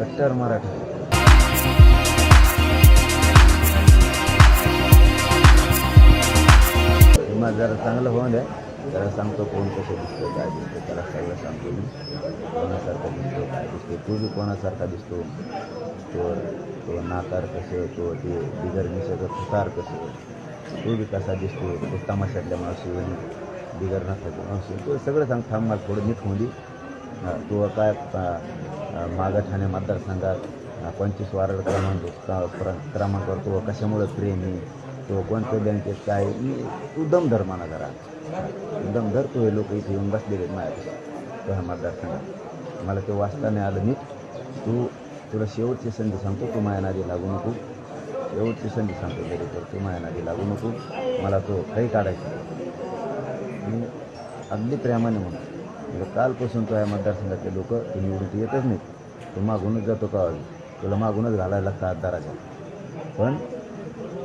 कट्टर मराठा. मग जरा चांगलं होऊन द्या. त्याला सांगतो कोण कसं दिसतो काय दिसतो त्याला सगळं सांगतो मी. कोणासारखा दिसतो काय दिसतो तू बी कोणासारखा दिसतो. तो नाकार कसं तो ते बिगर मिशाचं फुटार कसं तो बी कसा दिसतो. तो तमाशातल्या मावशी बिगर नसायचं मावशी तो सगळं सांग. थांब मला थोडं नीट होऊन दे. तो काय मागं ठाणे मतदारसंघात 25 वार्ड क्रमांकावर तो कशामुळं प्रेमी तो कोणत्या बँकेत काय तू दमधर म्हणा जरा. दमधर तो हे लोक इथे येऊन बसलेले आहेत माझ्यापेक्षा तो ह्या मतदारसंघात. मला ते वाचता नाही आलं नीट. तुला शेवटची संधी सांगतो तू माझ्या नादी लागू नको. शेवटची संधी सांगतो तरी तर तू माझ्या नादी लागू नको. मला तो काही काढायचा मी अगदी प्रेमाने म्हणून कालपासून तो ह्या मतदारसंघातले लोक ते निवडून येतच नाहीत. तू मागूनच जातो का तुला मागूनच घालायला लागतं आतदाराच्या. पण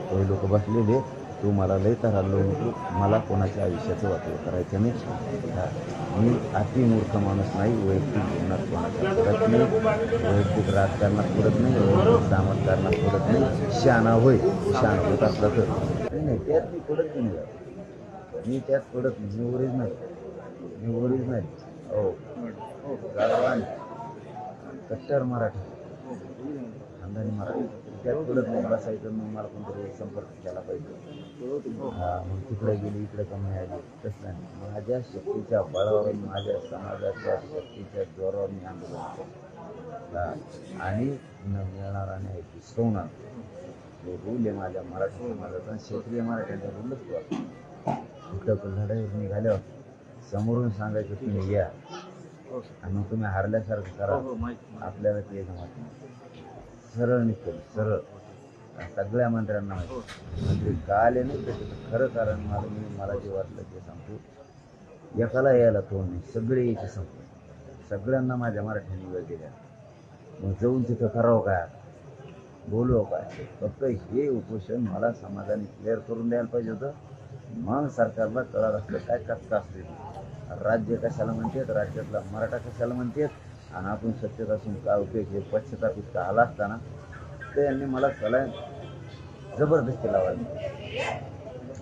तो लोक बसलेले तू मला लई तर हल्लो नको. मला कोणाच्या आयुष्याचं वाटलं करायचं नाही. मी अति मूर्ख माणूस नाही. वैयक्तिक जीवनात कोणाच्या पडत नाही. वैयक्तिक राजकारणात पडत नाही. वैयक्तिक सामतकारणात पडत नाही. शहाणा होय शहाणा होत असला तर नाही त्यात मी पडत नाही. मी त्यात पडत नाही. मी ओरिजिनल हो गाडवान कट्टर मराठा खानदानी मराठी त्यात पडत नाही. बसायचं मग मला कोणतरी संपर्क केला पाहिजे. मग तिकडे गेली इकडे कमी आली तसं नाही. माझ्या शक्तीच्या बळावर माझ्या समाजाच्या शक्तीच्या जोरावर मी आंदोलन केलं आणि मिळणारा न्याय विसरवणार जो रूल आहे माझ्या मराठी समाजाचा क्षेत्रीय मराठ्यांचा रूलच तो. कुठं लढाईवर निघाल्यावर समोरून सांगायचं तुम्ही या आणि मग तुम्ही हारल्यासारखं करा. आपल्याला ते जमत नाही. सरळ निघतो सरळ. सगळ्या मंत्र्यांना माहिती मंत्री का आले नाही त्याचं खरं कारण मला जे वाटलं ते सांगतो. एकाला यायला तोंड नाही. सगळे यायचे सांगतो. सगळ्यांना माझ्या मराठ्यांनी वेळ दिल्या. मग जाऊन तिथं करावं काय बोलू काय. फक्त हे उपोषण मला समाजाने क्लिअर करून द्यायला पाहिजे होतं. मग सरकारला कळत असतं काय कच्चा असते. राज्य कशाला म्हणतात राज्यातला मराठा कशाला म्हणतात आणि आपण सत्तेत असून काय उपयोग हे पश्चाताप इतका आला असताना तर यांनी मला सलाईन जबरदस्ती लावायला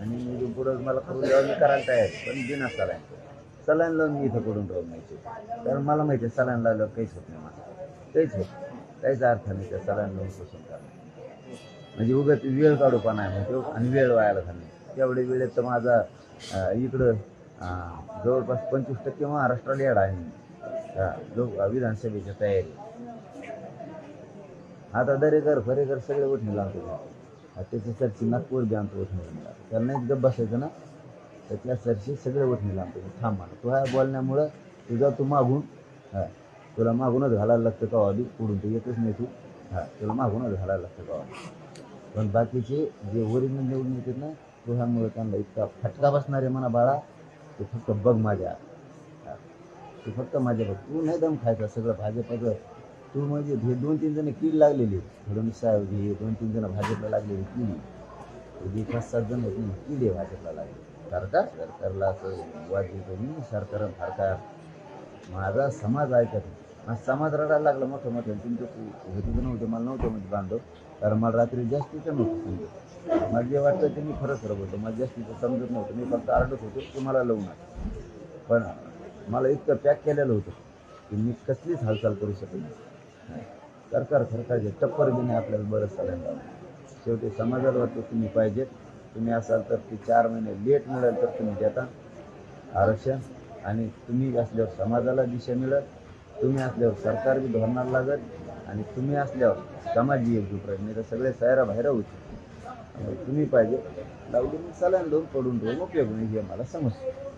आणि मी पुढं मला करून द्यावं मी करायला तयार. पण बिना सलाईन लावून मी इथं पडून राहून नाही. कारण मला माहिती आहे सलाईन लावल्यावर काहीच होत नाही. मला काहीच होत काहीच अर्थ नाही त्या सलाईन लावून पोषण करणं म्हणजे उगाच वेळ काढूपणा आहे म्हणजे आणि वेळ व्हायला घालणे. तेवढे वेळेत तर माझा इकडं जवळपास 25% महाराष्ट्राला येडा आहे. विधानसभेच्या तयारी आता दरेकर फरेकर सगळे उठणे लागतो. त्याच्या सरची नागपूर बी आमचं उठणे त्याला नाहीच गप बसायचं ना. त्यातल्या सरची सगळे उठणे लागतो. थांब मला तू ह्या बोलण्यामुळं तू मागून तुला मागूनच घालायला लागतं का आधी पुढून तर येतच नाही तू. तुला मागूनच घालायला लागतं का आधी. पण बाकीचे जे ओरिजिनल निवडून येतात ना तो ह्यामुळे त्यांना इतका फटका बसणार आहे म्हणा बाळा. ते फक्त बघ माझ्या तू फक्त माझ्या बघ. तू नाही दम खायचा सगळं भाजपचं. तू म्हणजे हे 2-3 जण कीड लागलेली फडणवीस साहेब हे 2-3 जण भाजपला लागलेली किडी 5-7 जण होती किडी भाजपला लागली. सरकारला असं वाजवी सरकार सरकार माझा समाज ऐकत नाही. माझा समाज रडायला लागला मोठं तुमचं होतं नव्हतं मला नव्हतं म्हणजे बांधव. कारण मला रात्री जास्तीचं नव्हतं समजत. मला जे वाटतं ते मी खरं बोलतो. मला जास्तीचं समजत नव्हतं. मी फक्त आरडत होतो की मला लावून पण मला इतकं पॅक केलेलं होतं की मी कसलीच हालचाल करू शकत नाही. सरकारचे टप्पर बिने आपल्याला बरंच चालायला लावलं. शेवटी समाजाला वाटतं तुम्ही पाहिजेत. तुम्ही असाल तर ते 4 महिने लेट मिळेल तर तुम्ही देता आरक्षण आणि तुम्ही असल्यावर समाजाला दिशा मिळेल. तुम्ही असल्यावर सरकार बी धोरणाला लागत आणि तुम्ही असल्यावर समाजी एकजूट राहील. नाही तर सगळे सैरा बाहेर होते. तुम्ही पाहिजे लावली मी सलाईन लावून पडून राहून उपयोग नाही हे मला समजतं.